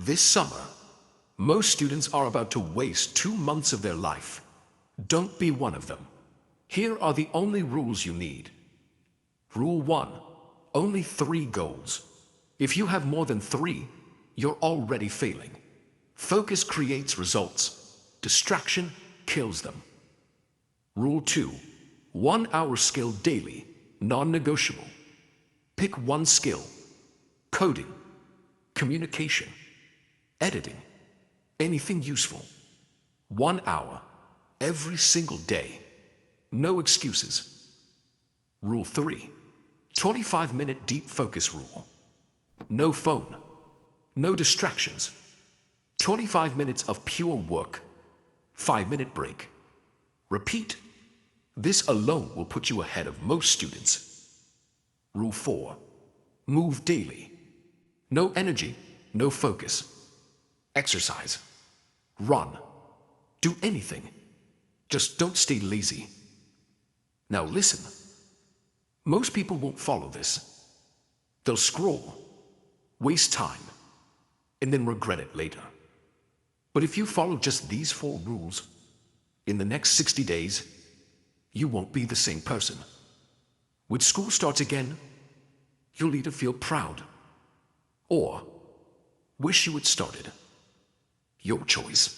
This summer, most students are about to waste 2 months of their life. Don't be one of them. Here are the only rules you need. Rule 1. Only 3 goals. If you have more than 3, you're already failing. Focus creates results. Distraction kills them. Rule 2. 1 hour skill daily, non-negotiable. Pick one skill. Coding, communication, editing, anything useful. 1 hour, every single day. No excuses. Rule 3. 25-minute deep focus rule. No phone, no distractions. 25 minutes of pure work. 5-minute break. Repeat. This alone will put you ahead of most students. Rule 4. Move daily. No energy, no focus. Exercise. Run. Do anything. Just don't stay lazy. Now listen. Most people won't follow this. They'll scroll, waste time, and then regret it later. But if you follow just these 4 rules, in the next 60 days, you won't be the same person. When school starts again, you'll either feel proud or wish you had started. Your choice.